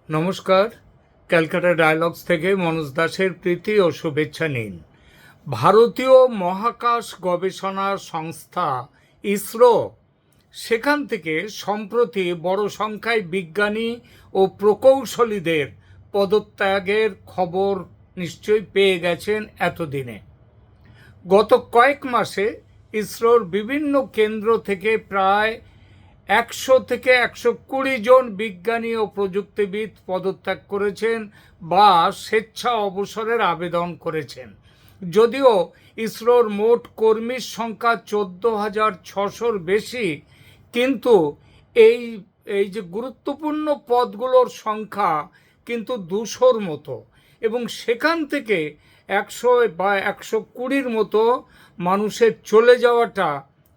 নমস্কার। ক্যালকাটা ডায়ালগস থেকে মনোজ দাসের প্রীতি ও শুভেচ্ছা নিন। ভারতীয় মহাকাশ গবেষণা সংস্থা ইসরো সেখান থেকে সম্প্রতি বড় সংখ্যায় বিজ্ঞানী ও প্রকৌশলীদের পদত্যাগের খবর নিশ্চয়ই পেয়ে গেছেন এতদিনে। গত কয়েক মাসে ইসরোর বিভিন্ন কেন্দ্র থেকে প্রায় 100 থেকে 120 জন বিজ্ঞানী ও প্রযুক্তিবিদ পদত্যাগ করেছেন বা স্বেচ্ছা অবসরের আবেদন করেছেন। যদিও ইসরোর মোট কর্মীর সংখ্যা 14,600-র বেশি, কিন্তু এই এই যে গুরুত্বপূর্ণ পদগুলোর সংখ্যা কিন্তু 200-র মতো, এবং সেখান থেকে 100 বা 120-র মতো মানুষের চলে যাওয়াটা,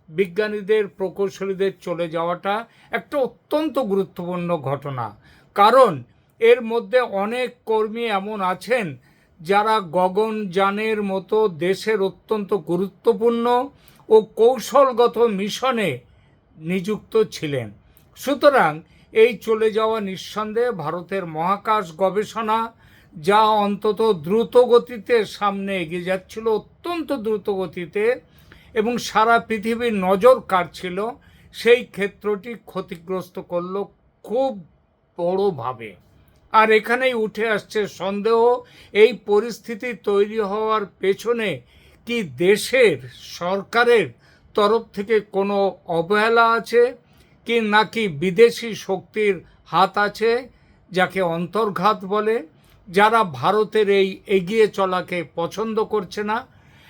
বিজ্ঞানীদের প্রকৌশলীদের চলে যাওয়াটা একটা অত্যন্ত গুরুত্বপূর্ণ ঘটনা। কারণ এর মধ্যে অনেক কর্মী এমন আছেন যারা গগনযানের মতো দেশের অত্যন্ত গুরুত্বপূর্ণ ও কৌশলগত মিশনে নিযুক্ত ছিলেন। সুতরাং এই চলে যাওয়া নিঃসন্দেহে ভারতের মহাকাশ গবেষণা, যা অন্তত দ্রুত গতিতে সামনে এগিয়ে যাচ্ছিল, অত্যন্ত দ্রুত গতিতে, এবং সারা পৃথিবীর নজর কাড়ছিল, সেই ক্ষেত্রটি ক্ষতিগ্রস্ত করল খুব বড়ভাবে। আর এখানেই উঠে আসছে সন্দেহ, এই পরিস্থিতি তৈরি হওয়ার পেছনে কি দেশের সরকারের তরফ থেকে কোনো অবহেলা আছে, কি নাকি বিদেশি শক্তির হাত আছে, যাকে অন্তর্ঘাত বলে, যারা ভারতের এই এগিয়ে চলাকে পছন্দ করছে না।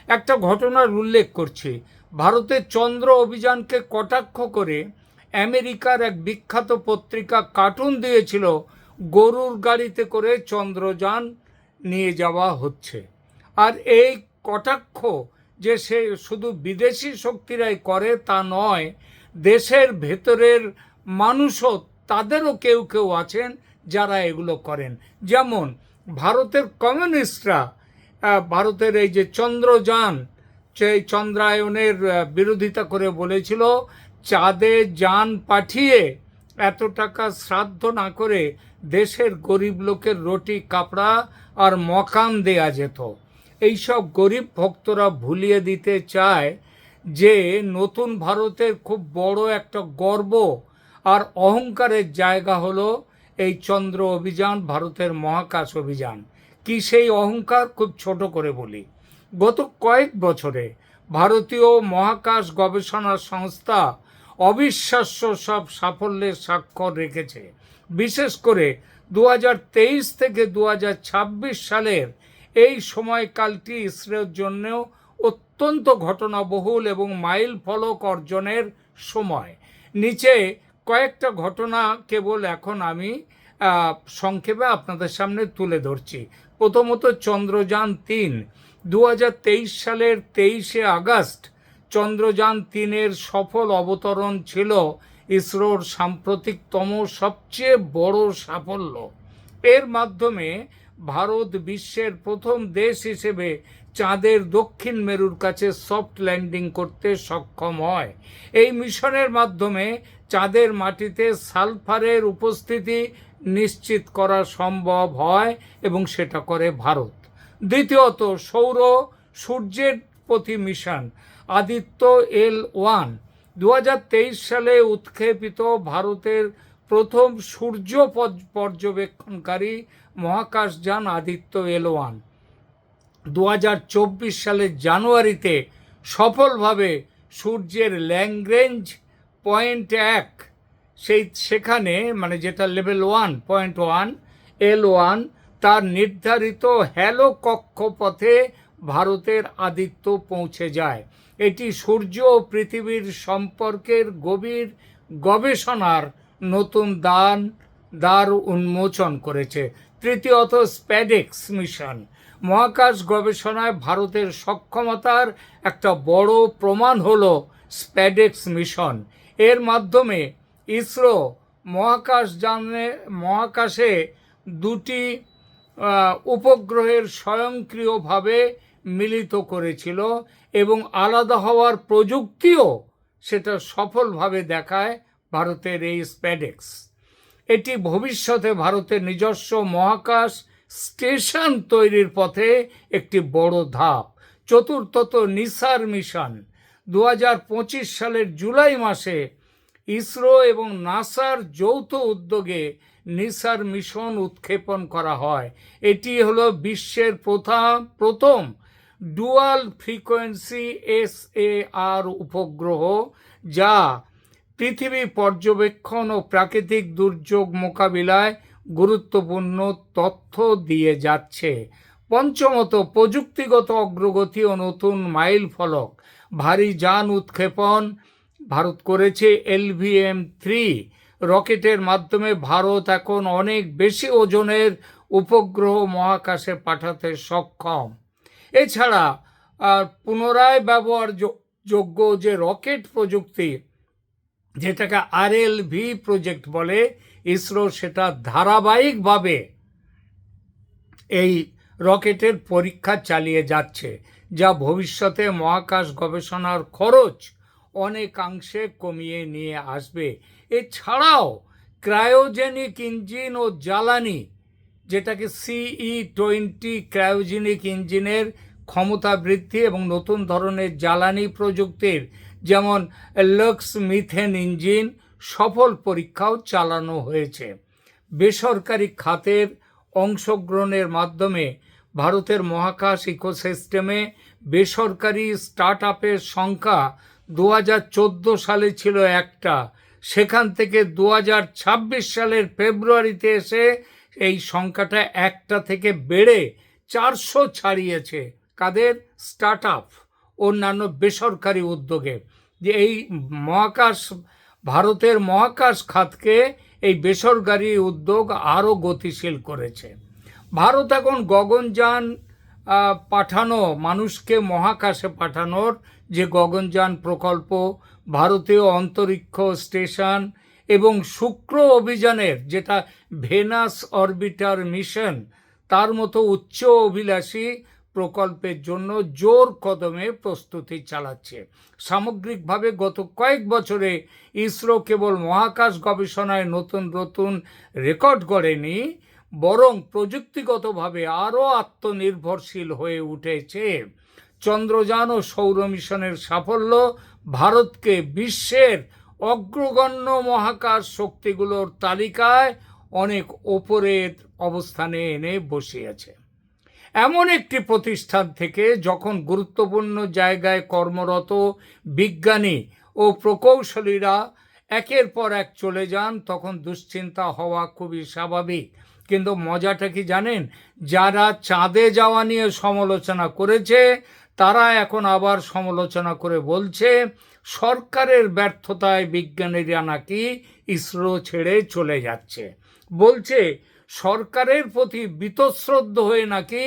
একটা ঘটনার উল্লেখ করছি। ভারতের চন্দ্র অভিযানকে কটাক্ষ করে আমেরিকার এক বিখ্যাত পত্রিকা কার্টুন দিয়েছিল গরুর গাড়িতে করে চন্দ্রযান নিয়ে যাওয়া হচ্ছে। আর এই কটাক্ষ যে সে শুধু বিদেশি শক্তিরাই করে তা নয়, দেশের ভেতরের মানুষও, তাদেরও কেউ কেউ আছেন যারা এগুলো করেন। যেমন ভারতের কমিউনিস্টরা ভারতের এই যে চন্দ্রযান, সেই চন্দ্রায়নের বিরোধিতা করে বলেছিল চাঁদে যান পাঠিয়ে এত টাকা শ্রাদ্ধ না করে দেশের গরিব লোকের রুটি কাপড়া আর মকান দেয়া যেত। এইসব গরিব ভক্তরা ভুলিয়ে দিতে চায় যে নতুন ভারতের খুব বড় একটা গর্ব আর অহংকারের জায়গা হলো এই চন্দ্র অভিযান, ভারতের মহাকাশ অভিযান। কি সেই অহংকার? খুব ছোট করে বলি। গত কয়েক বছরে ভারতীয় মহাকাশ গবেষণা সংস্থা অবিশ্বাস্য সব সাফল্যের স্বাক্ষর রেখেছে। বিশেষ করে 2023 থেকে 2026 সালের এই সময়কালটি ইসরোর জন্যও অত্যন্ত ঘটনাবহুল এবং মাইল ফলক অর্জনের সময়। নিচে কয়েকটা ঘটনা কেবল এখন আমি সংক্ষেপে আপনাদের সামনে তুলে ধরছি। প্রথমত চন্দ্রযান-3। 2023 সালের 23শে আগস্ট চন্দ্রযান-3-এর সফল অবতরণ ছিল ইসরোর সাম্প্রতিকতম সবচেয়ে বড় সাফল্য। এর মাধ্যমে ভারত বিশ্বের প্রথম দেশ হিসেবে চাঁদের দক্ষিণ মেরুর কাছে সফট ল্যান্ডিং করতে সক্ষম হয়। এই মিশনের মাধ্যমে চাঁদের মাটিতে সালফারের উপস্থিতি নিশ্চিত করা সম্ভব হয়, এবং সেটা করে ভারত। দ্বিতীয়ত সূর্যের প্রতি মিশন আদিত্য L1। 2023 সালে উৎক্ষেপিত ভারতের প্রথম সূর্য পর্যবেক্ষণকারী মহাকাশযান আদিত্য L1 2024 সালের জানুয়ারিতে সফলভাবে সূর্যের ল্যাগ্রেঞ্জ পয়েন্ট 1 সেখানে, মানে যেটা লেভেল 1.1 L1, তার নির্ধারিত হ্যালো কক্ষপথে ভারতের আদিত্য পৌঁছে যায়। এটি সূর্য ও পৃথিবীর সম্পর্কের গভীর গবেষণার নতুন দ্বার উন্মোচন করেছে। তৃতীয়ত স্প্যাডেক্স মিশন। মহাকাশ গবেষণায় ভারতের সক্ষমতার একটা বড় প্রমাণ হলো স্প্যাডেক্স মিশন। এর মাধ্যমে ইসরো মহাকাশে 2টি উপগ্রহের স্বয়ংক্রিয়ভাবে মিলিত করেছিল, এবং আলাদা হওয়ার প্রযুক্তিও সেটা সফলভাবে দেখায় ভারতের এই স্প্যাডেক্স। এটি ভবিষ্যতে ভারতের নিজস্ব মহাকাশ স্টেশন তৈরির পথে একটি বড় ধাপ। চতুর্থত নিসার মিশন। 2025 সালের জুলাই মাসে ইসরো এবং নাসার যৌথ উদ্যোগে নিসার মিশন উৎক্ষেপণ করা হয়। এটি হলো বিশ্বের প্রথম ডুয়াল ফ্রিকোয়েন্সি SAR উপগ্রহ, যা পৃথিবী পর্যবেক্ষণ ও প্রাকৃতিক দুর্যোগ মোকাবিলায় গুরুত্বপূর্ণ তথ্য দিয়ে যাচ্ছে। পঞ্চমত, প্রযুক্তিগত অগ্রগতি ও নতুন মাইল ফলক। ভারী যান উৎক্ষেপণ ভারত করেছে LVM-3 রকেটের মাধ্যমে। ভারত এখন অনেক বেশি ওজনের উপগ্রহ মহাকাশে পাঠাতে সক্ষম। এছাড়া পুনরায় ব্যবহারযোগ্য যে রকেট প্রযুক্তি, যেটাকে RLV প্রজেক্ট বলে, ইসরো সেটা ধারাবাহিকভাবে এই রকেটের পরীক্ষা চালিয়ে যাচ্ছে, যা ভবিষ্যতে মহাকাশ গবেষণার খরচ অনেকাংশে কমিয়ে নিয়ে আসবে। এছাড়াও ক্রায়োজেনিক ইঞ্জিন ও জ্বালানি, যেটাকে CE-20 ক্রায়োজেনিক ইঞ্জিনের ক্ষমতা বৃদ্ধি এবং নতুন ধরনের জ্বালানি প্রযুক্তির যেমন লাক্স মিথেন ইঞ্জিন সফল পরীক্ষাও চালানো হয়েছে। বেসরকারি খাতের অংশগ্রহণের মাধ্যমে ভারতের মহাকাশ ইকোসিস্টেমে বেসরকারি স্টার্ট আপের সংখ্যা 2014 সালে ছিল 1টা, সেখান থেকে 2026 সালের ফেব্রুয়ারিতে এসে এই সংখ্যাটা 1টা থেকে বেড়ে 400 ছাড়িয়েছে। কাদের? স্টার্ট আপ, অন্যান্য বেসরকারি উদ্যোগে। যে এই ভারতের মহাকাশ খাতকে এই বেসরকারি উদ্যোগ আরও গতিশীল করেছে। ভারত এখন গগনযান পাঠানো, মানুষকে মহাকাশে পাঠানোর যে গগনযান প্রকল্প, ভারতীয় অন্তরিক্ষ স্টেশন এবং শুক্র অভিযানের যেটা ভেনাস অরবিটার মিশন, তার মতো উচ্চ অভিলাষী প্রকল্পের জন্য জোর কদমে প্রস্তুতি চালাচ্ছে। সামগ্রিকভাবে গত কয়েক বছরে ইসরো কেবল মহাকাশ গবেষণায় নতুন নতুন রেকর্ড গড়েনি, বরং প্রযুক্তিগতভাবে আরও আত্মনির্ভরশীল হয়ে উঠেছে। চন্দ্রযান ও সৌর মিশনের সাফল্য ভারতকে বিশ্বের অগ্রগণ্য মহাকাশ শক্তিগুলোর তালিকায় অনেক ওপরের অবস্থানে এনে বসিয়েছে। এমন একটি প্রতিষ্ঠান থেকে যখন গুরুত্বপূর্ণ জায়গায় কর্মরত বিজ্ঞানী ও প্রকৌশলীরা একের পর এক চলে যান, তখন দুশ্চিন্তা হওয়া খুবই স্বাভাবিক। কিন্তু মজাটা কি জানেন? যারা চাঁদে যাওয়া নিয়ে সমালোচনা করেছে, তারা এখন আবার সমালোচনা করে বলছে সরকারের ব্যর্থতায় বিজ্ঞানীরা নাকি ইসরো ছেড়ে চলে যাচ্ছে। বলছে সরকারের প্রতি বীতশ্রদ্ধ হয়ে নাকি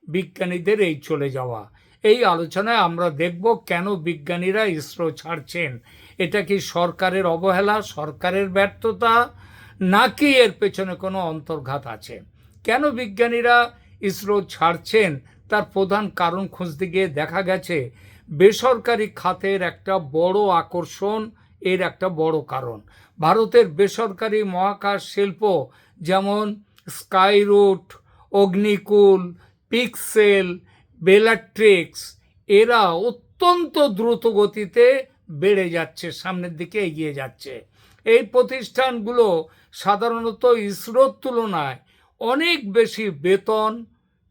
বিজ্ঞানীদের এই চলে যাওয়া। এই আলোচনায় আমরা দেখব কেন বিজ্ঞানীরা ইসরো ছাড়ছেন। এটা কি সরকারের অবহেলা, সরকারের ব্যর্থতা, নাকি এর পেছনে কোনো অন্তর্ঘাত আছে? কেন বিজ্ঞানীরা ইসরো ছাড়ছেন তার প্রধান কারণ খুঁজতে গিয়ে দেখা গেছে বেসরকারি খাতের একটা বড় আকর্ষণ এর একটা বড় কারণ। ভারতের বেসরকারি মহাকাশ শিল্প যেমন স্কাইরুট, অগ্নিকুল, পিক্সেল, বেলাট্রিক্স, এরা অত্যন্ত দ্রুত গতিতে বেড়ে যাচ্ছে, সামনের দিকে এগিয়ে যাচ্ছে। এই প্রতিষ্ঠানগুলো সাধারণত ইসরোর তুলনায় অনেক বেশি বেতন,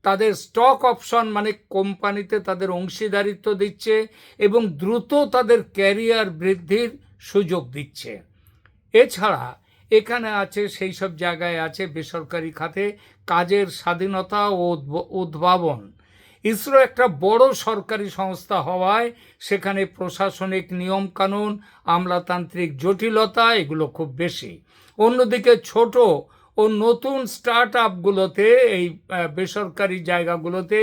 তাদের স্টক অপশন মানে কোম্পানিতে তাদের অংশীদারিত্ব দিচ্ছে এবং দ্রুত তাদের ক্যারিয়ার বৃদ্ধির সুযোগ দিচ্ছে। এছাড়া এখানে আছে সেই সব জায়গায় আছে বেসরকারি খাতে কাজের স্বাধীনতা ও উদ্ভাবন। ইসরো একটা বড় সরকারি সংস্থা হওয়ায় সেখানে প্রশাসনিক নিয়মকানুন, আমলাতান্ত্রিক জটিলতা এগুলো খুব বেশি। অন্যদিকে ছোট ও নতুন স্টার্ট আপগুলোতে, এই বেসরকারি জায়গাগুলোতে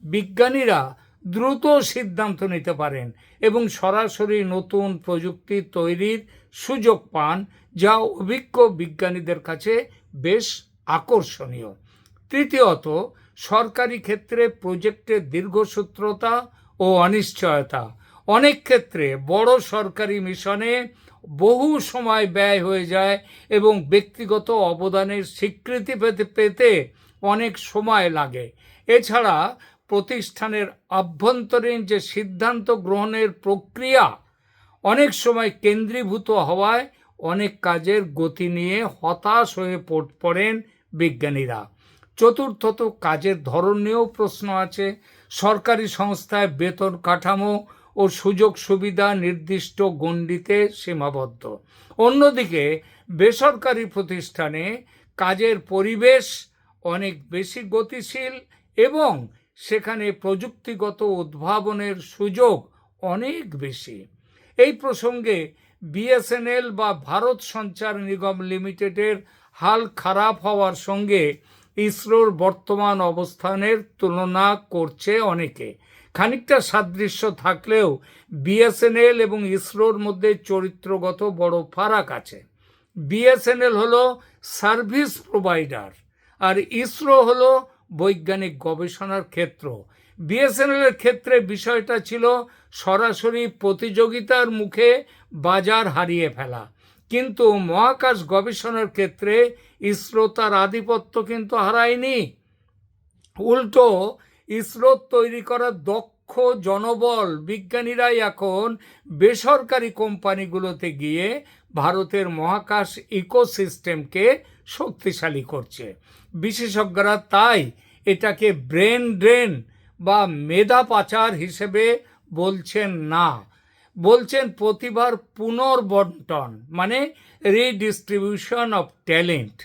বিজ্ঞানীরা দ্রুত সিদ্ধান্ত নিতে পারেন এবং সরাসরি নতুন প্রযুক্তি তৈরির সুযোগ পান, যা অভিজ্ঞ বিজ্ঞানীদের কাছে বেশ আকর্ষণীয়। তৃতীয়ত, সরকারি ক্ষেত্রে প্রজেক্টের দীর্ঘসূত্রতা ও অনিশ্চয়তা। অনেক ক্ষেত্রে বড় সরকারি মিশনে বহু সময় ব্যয় হয়ে যায় এবং ব্যক্তিগত অবদানের স্বীকৃতি পেতে পেতে অনেক সময় লাগে। এছাড়া প্রতিষ্ঠানের আভ্যন্তরীণ যে সিদ্ধান্ত গ্রহণের প্রক্রিয়া অনেক সময় কেন্দ্রীভূত হওয়ায় অনেক কাজের গতি নিয়ে হতাশ হয়ে পড়েন বিজ্ঞানীরা। চতুর্থত, কাজের ধরন নিয়েও প্রশ্ন আছে। সরকারি সংস্থায় বেতন কাঠামো ও সুযোগ সুবিধা নির্দিষ্ট গণ্ডিতে সীমাবদ্ধ। অন্যদিকে বেসরকারি প্রতিষ্ঠানে কাজের পরিবেশ অনেক বেশি গতিশীল এবং সেখানে প্রযুক্তিগত উদ্ভাবনের সুযোগ অনেক বেশি। এই প্রসঙ্গে বিএসএনএল বা ভারত সঞ্চার নিগম লিমিটেডের হাল খারাপ হওয়ার সঙ্গে ইসরোর বর্তমান অবস্থানের তুলনা করছে অনেকে। খানিকটা সাদৃশ্য থাকলেও বিএসএনএল এবং ইসরোর মধ্যে চরিত্রগত বড় ফারাক আছে। বিএসএনএল হলো সার্ভিস প্রোভাইডার আর ইসরো হলো বৈজ্ঞানিক গবেষণার ক্ষেত্র। বিএসএনএল এর ক্ষেত্রে বিষয়টা ছিল সরাসরি প্রতিযোগিতার মুখে বাজার হারিয়ে ফেলা, কিন্তু মহাকাশ গবেষণার ক্ষেত্রে ইসরো তার আধিপত্য কিন্তু হারায়নি। উল্টো ইসরোর তৈরি করা দক্ষ জনবল বিজ্ঞানীরাই এখন বেসরকারি কোম্পানিগুলোতে গিয়ে ভারতের মহাকাশ ইকোসিস্টেমকে শক্তিশালী করছে। বিশেষজ্ঞরা তাই এটাকে ব্রেন ড্রেন বা মেধা পাচার হিসেবে বলছেন না, বলছেন প্রতিভার পুনর্বন্টন, মানে রিডিস্ট্রিবিউশন অফ ট্যালেন্ট।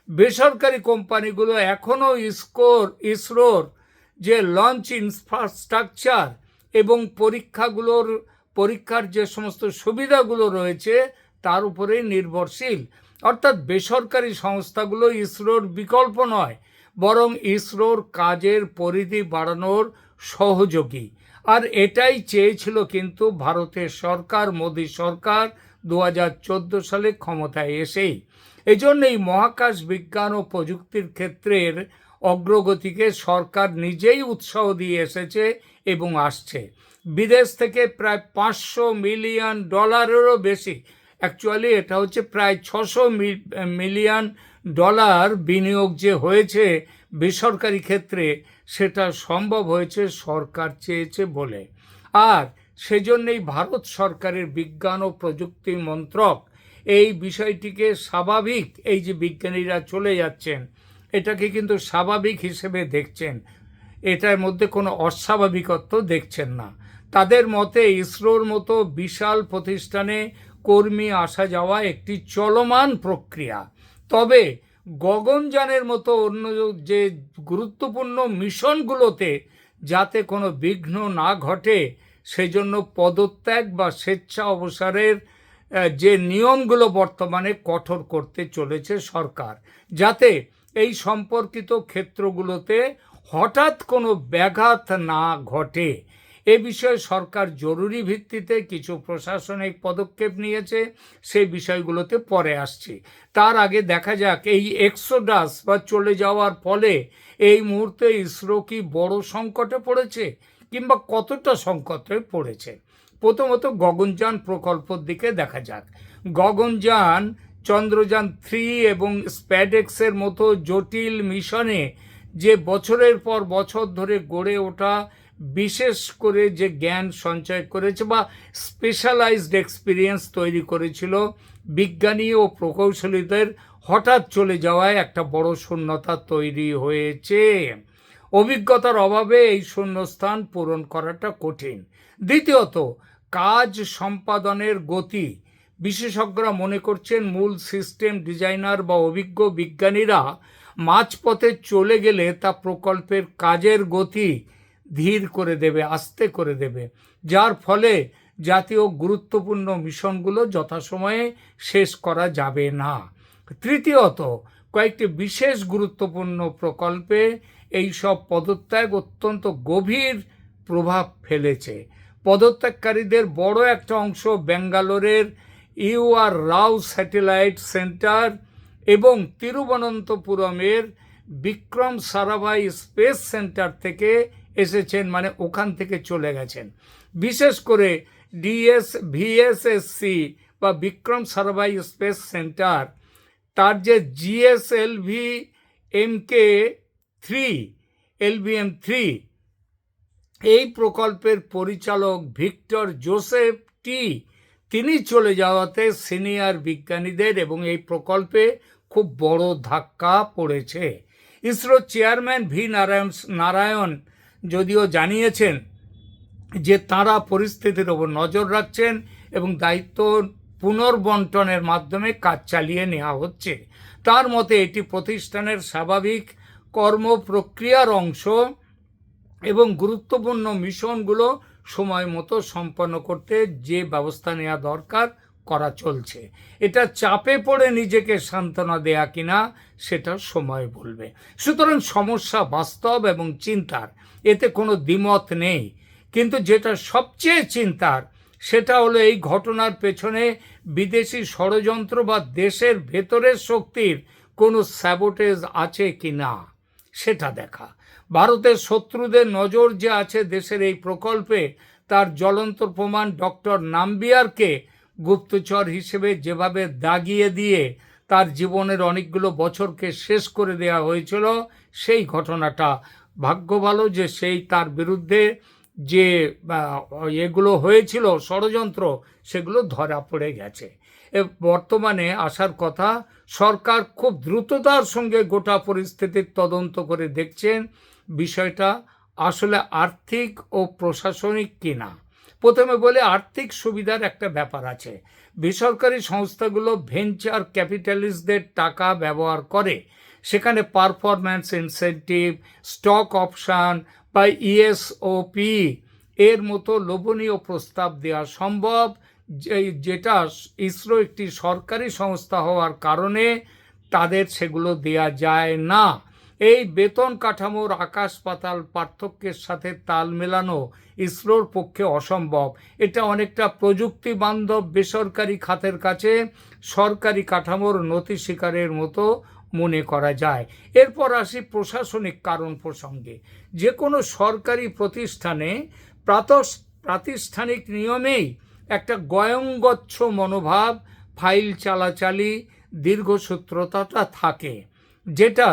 বেসরকারি কোম্পানিগুলো এখনও ইসরোর যে লঞ্চ ইনফ্রাস্ট্রাকচার এবং পরীক্ষার যে সমস্ত সুবিধাগুলো রয়েছে তার উপরেই নির্ভরশীল। অর্থাৎ বেসরকারি সংস্থাগুলো ইসরোর বিকল্প নয়, বরং ইসরোর কাজের পরিধি বাড়ানোর সহযোগী। আর এটাই চেয়েছিল কিন্তু ভারতের সরকার, মোদী সরকার 2014 সালে ক্ষমতায় এসেই। এজন্যই মহাকাশ বিজ্ঞান ও প্রযুক্তির ক্ষেত্রের অগ্রগতিকে সরকার নিজেই উৎসাহ দিয়ে এসেছে এবং আসছে। বিদেশ থেকে প্রায় $500 মিলিয়ন বেশি, অ্যাকচুয়ালি এটা হচ্ছে প্রায় $600 মিলিয়ন বিনিয়োগ যে হয়েছে বেসরকারি ক্ষেত্রে, সেটা সম্ভব হয়েছে সরকার চেয়েছে বলে। আর সেজন্যই ভারত সরকারের বিজ্ঞান ও প্রযুক্তি মন্ত্রক এই বিষয়টিকে স্বাভাবিক, এই যে বিজ্ঞানীরা চলে যাচ্ছেন এটাকে কিন্তু স্বাভাবিক হিসেবে দেখছেন, এটার মধ্যে কোনো অস্বাভাবিকত্ব দেখছেন না। তাদের মতে ইসরোর মতো বিশাল প্রতিষ্ঠানে কর্মী আসা যাওয়া একটি চলমান প্রক্রিয়া। তবে গগনযানের মতো অন্য যে গুরুত্বপূর্ণ মিশনগুলোতে যাতে কোনো বিঘ্ন না ঘটে সেজন্য পদত্যাগ বা স্বেচ্ছা অবসরের যে নিয়মগুলো বর্তমানে কঠোর করতে চলেছে সরকার, যাতে এই সম্পর্কিত ক্ষেত্রগুলোতে হঠাৎ কোনো ব্যাঘাত না ঘটে। এ বিষয়ে সরকার জরুরি ভিত্তিতে কিছু প্রশাসনিক পদক্ষেপ নিয়েছে, সেই বিষয়গুলোতে পরে আসছি। তার আগে দেখা যাক এই এক্সোডাস বা চলে যাওয়ার ফলে এই মুহূর্তে ইসরো কি বড় সংকটে পড়েছে কিংবা কতটা সংকটে পড়েছে। প্রথমত গগনযান প্রকল্পের দিকে দেখা যাক। গগনযান, চন্দ্রযান 3 এবং স্প্যাডেক্সের মতো জটিল মিশনে যে বছরের পর বছর ধরে গড়ে ওঠা বিশেষ করে যে জ্ঞান সঞ্চয় করেছে বা স্পেশালাইজড এক্সপিরিয়েন্স তৈরি করেছিল, বিজ্ঞানী ও প্রকৌশলীদের হঠাৎ চলে যাওয়ায় একটা বড় শূন্যতা তৈরি হয়েছে। অভিজ্ঞতার অভাবে এই শূন্যস্থান পূরণ করাটা কঠিন। দ্বিতীয়ত, কাজ সম্পাদনের গতি। বিশেষজ্ঞরা মনে করছেন মূল সিস্টেম ডিজাইনার বা অভিজ্ঞ বিজ্ঞানীরা মাঝপথে চলে গেলে তা প্রকল্পের কাজের গতি ধীর করে দেবে, আস্তে করে দেবে, যার ফলে জাতীয় গুরুত্বপূর্ণ মিশনগুলো যথাসময়ে শেষ করা যাবে না। তৃতীয়ত, কয়েকটি বিশেষ গুরুত্বপূর্ণ প্রকল্পে এই সব পদত্যাগ অত্যন্ত গভীর প্রভাব ফেলেছে। পদত্যাগকারীদের বড় একটা অংশ ব্যাঙ্গালোরের UR রাও স্যাটেলাইট সেন্টার এবং তিরুবনন্তপুরমের বিক্রম সারাভাই স্পেস সেন্টার থেকে এসেছেন, মানে ওখান থেকে চলে গেছেন। বিশেষ করে VSSC বা বিক্রম সারাভাই স্পেস সেন্টার, তার যে জিএসএলভি MK3 LVM3, এই প্রকল্পের পরিচালক ভিক্টর জোসেফ টি, তিনি চলে যাওয়াতে সিনিয়র বিজ্ঞানীদের এবং এই প্রকল্পে খুব বড় ধাক্কা পড়েছে। ইসরো চেয়ারম্যান ভি নারায়ণ যদিও জানিয়েছেন যে তাঁরা পরিস্থিতির ওপর নজর রাখছেন এবং দায়িত্ব পুনর্বন্টনের মাধ্যমে কাজ চালিয়ে নেওয়া হচ্ছে। তার মতে এটি প্রতিষ্ঠানের স্বাভাবিক কর্মপ্রক্রিয়ার অংশ এবং গুরুত্বপূর্ণ মিশনগুলো সময় মতো সম্পন্ন করতে যে ব্যবস্থা নেওয়া দরকার করা চলছে। এটা চাপে পড়ে নিজেকে সান্ত্বনা দেয়া কিনা সেটা সময় বলবে। সুতরাং সমস্যা বাস্তব এবং চিন্তার, এতে কোনো দ্বিমত নেই। কিন্তু যেটা সবচেয়ে চিন্তার সেটা হলো এই ঘটনার পেছনে বিদেশি ষড়যন্ত্র বা দেশের ভেতরের শক্তির কোনো স্যাবোটেজ আছে কি না সেটা দেখা। ভারতের শত্রুদের নজর যে আছে দেশের এই প্রকল্পে, তার জ্বলন্ত প্রমাণ ডক্টর নাম্বিয়ারকে গুপ্তচর হিসেবে যেভাবে দাগিয়ে দিয়ে তার জীবনের অনেকগুলো বছরকে শেষ করে দেওয়া হয়েছিল, সেই ঘটনাটা ভাগ্য ভালো যে সেই তার বিরুদ্ধে যে এগুলো হয়েছিল ষড়যন্ত্র, সেগুলো ধরা পড়ে গেছে। বর্তমানে আসার কথা, সরকার খুব দ্রুততার সঙ্গে গোটা পরিস্থিতির তদন্ত করে দেখছেন বিষয়টা আসলে আর্থিক ও প্রশাসনিক কিনা। প্রথমে বলে আর্থিক সুবিধার একটা ব্যাপার আছে। বেসরকারি সংস্থাগুলো ভেঞ্চার ক্যাপিটালিস্টদের টাকা ব্যবহার করে, সেখানে পারফরম্যান্স ইনসেন্টিভ, স্টক অপশান বা ESOP এর মতো লোভনীয় প্রস্তাব দেওয়া সম্ভব, যেটা ইসরো একটি সরকারি সংস্থা হওয়ার কারণে তাদের সেগুলো দেয়া যায় না। এই বেতন কাঠামোর আকাশ পাতাল পার্থক্যের সাথে তাল মেলানো ইসরোর পক্ষে অসম্ভব। এটা অনেকটা প্রযুক্তি বান্ধব বেসরকারি খাতের কাছে সরকারি কাঠামোর নথি স্বীকারের মতো মনে করা যায়। এরপর আসি প্রশাসনিক কারণ প্রসঙ্গে। যে কোনো সরকারি প্রতিষ্ঠানে প্রাতিষ্ঠানিক নিয়মেই একটা গয়ঙ্গচ্ছ মনোভাব, ফাইল চালাচালি, দীর্ঘসূত্রতা থাকে, যেটা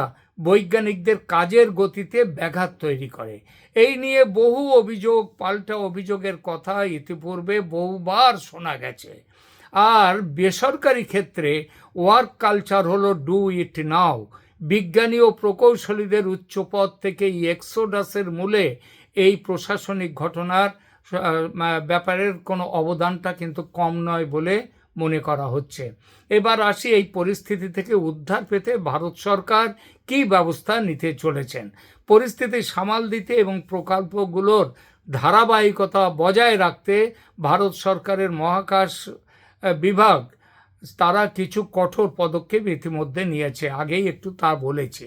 বৈজ্ঞানিকদের কাজের গতিতে ব্যাঘাত তৈরি করে। এই নিয়ে বহু অভিযোগ, পাল্টা অভিযোগের কথা ইতিপূর্বে বহুবার শোনা গেছে। আর বেসরকারি ক্ষেত্রে ওয়ার্ক কালচার হলো ডু ইট নাও। বিজ্ঞানী ও প্রকৌশলীদের উচ্চপদ থেকে এই এক্সোডাসের মূলে এই প্রশাসনিক ঘটনার ব্যাপারের কোনো অবদানটা কিন্তু কম নয় বলে মনে করা হচ্ছে। এবার আসি এই পরিস্থিতি থেকে উদ্ধার পেতে ভারত সরকার কী ব্যবস্থা নিতে চলেছেন। পরিস্থিতি সামাল দিতে এবং প্রকল্পগুলোর ধারাবাহিকতা বজায় রাখতে ভারত সরকারের মহাকাশ বিভাগ তারা কিছু কঠোর পদক্ষেপ ইতিমধ্যে নিয়েছে, আগেই একটু তা বলেছি।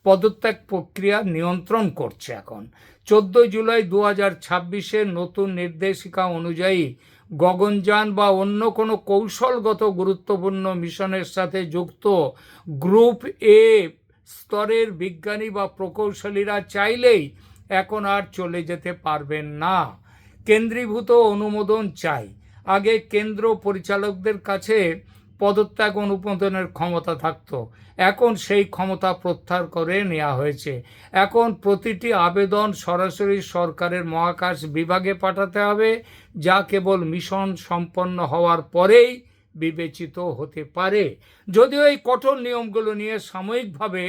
পদত্যাগ প্রক্রিয়া নিয়ন্ত্রণ করছে এখন। 14 জুলাই 2026 নতুন নির্দেশিকা অনুযায়ী গগনযান বা অন্য কোনো কৌশলগত গুরুত্বপূর্ণ মিশনের সাথে যুক্ত গ্রুপ এ স্তরের বিজ্ঞানী বা প্রকৌশলীরা চাইলেই এখন আর চলে যেতে পারবেন না। কেন্দ্রীভূত অনুমোদন চাই। আগে কেন্দ্র পরিচালকদের কাছে পদত্যাগ অনুমোদনের ক্ষমতা থাকত, এখন সেই ক্ষমতা প্রত্যাহার করে নেওয়া হয়েছে। এখন প্রতিটি আবেদন সরাসরি সরকারের মহাকাশ বিভাগে পাঠাতে হবে, যা কেবল মিশন সম্পন্ন হওয়ার পরেই বিবেচিত হতে পারে। যদিও এই কঠোর নিয়মগুলো নিয়ে সাময়িকভাবে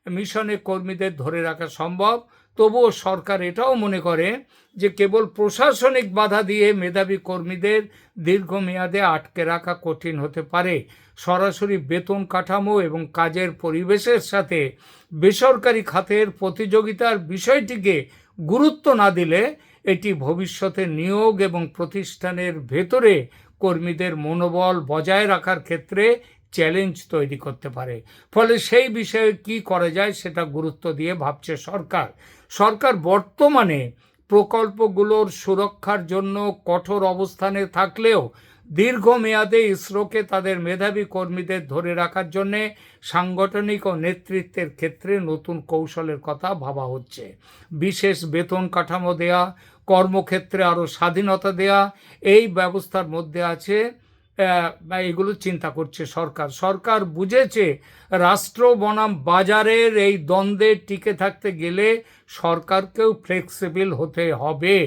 মিশনে কর্মীদের ধরে রাখা সম্ভব, তবুও সরকার এটাও মনে করে যে কেবল প্রশাসনিক বাধা দিয়ে মেধাবী কর্মীদের দীর্ঘমেয়াদে আটকে রাখা কঠিন হতে পারে। সরাসরি বেতন কাঠামো এবং কাজের পরিবেশের সাথে বেসরকারি খাতের প্রতিযোগিতার বিষয়টিকে গুরুত্ব না দিলে এটি ভবিষ্যতে নিয়োগ এবং প্রতিষ্ঠানের ভেতরে কর্মীদের মনোবল বজায় রাখার ক্ষেত্রে চ্যালেঞ্জ তৈরি করতে পারে। ফলে সেই বিষয়ে কি করা যায় সেটা গুরুত্ব দিয়ে ভাবছে সরকার। সরকার বর্তমানে প্রকল্পগুলোর সুরক্ষার জন্য কঠোর অবস্থানে থাকলেও দীর্ঘমেয়াদে ইসরোকে তাদের মেধাবী কর্মীদের ধরে রাখার জন্যে সাংগঠনিক ও নেতৃত্বের ক্ষেত্রে নতুন কৌশলের কথা ভাবা হচ্ছে। বিশেষ বেতন কাঠামো দেয়া, কর্মক্ষেত্রে আরও স্বাধীনতা দেয়া, এই ব্যবস্থার মধ্যে আছে বা এগুলো চিন্তা করছে সরকার। সরকার বুঝেছে রাষ্ট্র বনাম বাজারের এই দ্বন্দ্বে টিকে থাকতে গেলে সরকারকেও ফ্লেক্সিবল হতে হবে।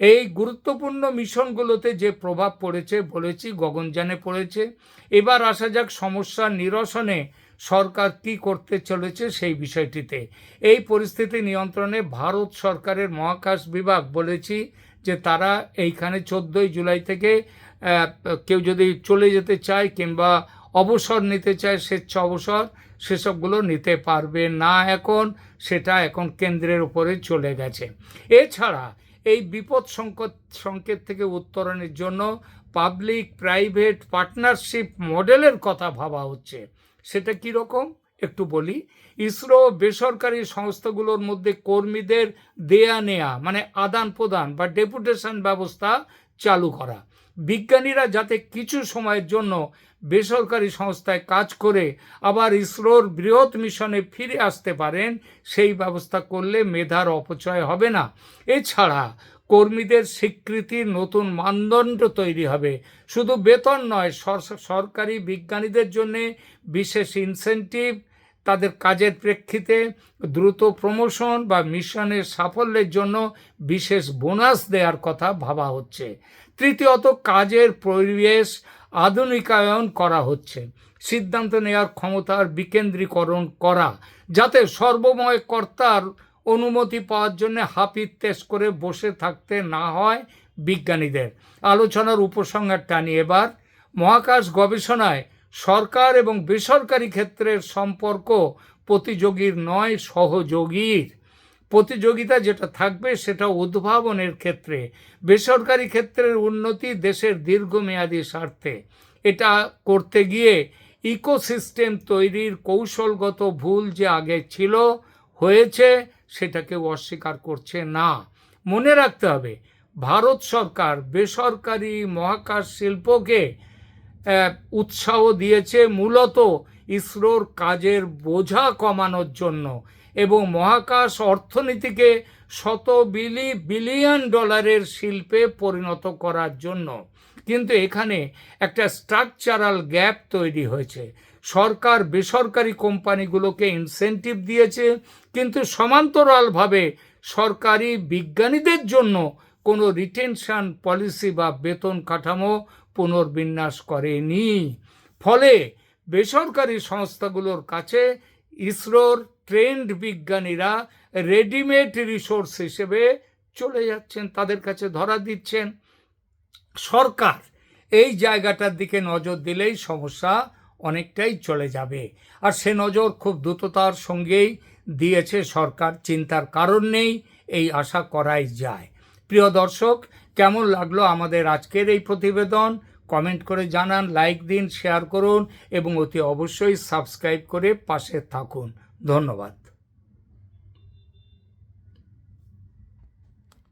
এই গুরুত্বপূর্ণ মিশনগুলোতে যে প্রভাব পড়েছে বলেছি, গগনযানে পড়েছে। এবার আসা যাক সমস্যা নিরসনে সরকার কি করতে চলেছে সেই বিষয়টিতে। এই পরিস্থিতি নিয়ন্ত্রণে ভারত সরকারের মহাকাশ বিভাগ বলেছি যে তারা এইখানে 14ই জুলাই থেকে কেউ যদি চলে যেতে চায় কিংবা অবসর নিতে চায়, স্বেচ্ছা অবসর, সেসবগুলো নিতে পারবে না এখন, সেটা এখন কেন্দ্রের উপরে চলে গেছে। এছাড়া এই বিপদ সংকেত থেকে উত্তরণের জন্য পাবলিক প্রাইভেট পার্টনারশিপ মডেলের কথা ভাবা হচ্ছে। সেটা কীরকম একটু বলি। ইসরো বেসরকারি সংস্থাগুলোর মধ্যে কর্মীদের দেয়া নেয়া মানে আদান প্রদান বা ডেপুটেশন ব্যবস্থা চালু করা। বিজ্ঞানীরা যাতে কিছু সময়ের জন্য বেসরকারি সংস্থায় কাজ করে আবার ইসরোর বৃহৎ মিশনে ফিরে আসতে পারেন, সেই ব্যবস্থা করলে মেধার অপচয় হবে না। এছাড়া কর্মীদের স্বীকৃতির নতুন মানদণ্ড তৈরি হবে। শুধু বেতন নয়, সরকারি বিজ্ঞানীদের জন্য বিশেষ ইনসেন্টিভ, তাদের কাজের প্রেক্ষিতে দ্রুত প্রমোশন বা মিশনের সাফল্যের জন্য বিশেষ বোনাস দেওয়ার কথা ভাবা হচ্ছে। তৃতীয়ত, কাজের পরিবেশ আধুনিকায়ন করা হচ্ছে। সিদ্ধান্ত নেওয়ার ক্ষমতার বিকেন্দ্রীকরণ করা, যাতে সর্বময় কর্তার অনুমতি পাওয়ার জন্য হাপিত্তেশ করে বসে থাকতে না হয় বিজ্ঞানীদের। আলোচনার উপসংহার টানি এবার। মহাকাশ গবেষণায় সরকার এবং বেসরকারি ক্ষেত্রের সম্পর্ক প্রতিযোগীর নয়, সহযোগীর। প্রতিযোগিতা যেটা থাকবে সেটা উদ্ভাবনের ক্ষেত্রে, বেসরকারি ক্ষেত্রের উন্নতি দেশের দীর্ঘমেয়াদী স্বার্থে। এটা করতে গিয়ে ইকোসিস্টেম তৈরির কৌশলগত ভুল যে আগে ছিল, হয়েছে, সেটাকে অস্বীকার করছে না। মনে রাখতে হবে, ভারত সরকার বেসরকারি মহাকাশ শিল্পকে উৎসাহ দিয়েছে মূলত ইসরোর কাজের বোঝা কমানোর জন্য এবং মহাকাশ অর্থনীতিকে শত বিলিয়ন ডলারের শিল্পে পরিণত করার জন্য। কিন্তু এখানে একটা স্ট্রাকচারাল গ্যাপ তৈরি হয়েছে। সরকার বেসরকারি কোম্পানিগুলোকে ইনসেন্টিভ দিয়েছে, কিন্তু সমান্তরালভাবে সরকারি বিজ্ঞানীদের জন্য কোনো রিটেনশন পলিসি বা বেতন কাঠামো পুনর্বিন্যাস করেনি। ফলে বেসরকারি সংস্থাগুলোর কাছে ইসরোর ট্রেন্ড বিজ্ঞানীরা রেডিমেড রিসোর্স হিসেবে চলে যাচ্ছেন, তাদের কাছে ধরা দিচ্ছেন। সরকার এই জায়গাটার দিকে নজর দিলেই সমস্যা অনেকটাই চলে যাবে, আর সে নজর খুব দ্রুততার সঙ্গেই দিয়েছে সরকার। চিন্তার কারণ নেই, এই আশা করাই যায়। প্রিয় দর্শক, কেমন লাগলো আমাদের আজকের এই প্রতিবেদন? কমেন্ট করে জানান, লাইক দিন, শেয়ার করুন এবং অতি অবশ্যই সাবস্ক্রাইব করে পাশে থাকুন। ধন্যবাদ।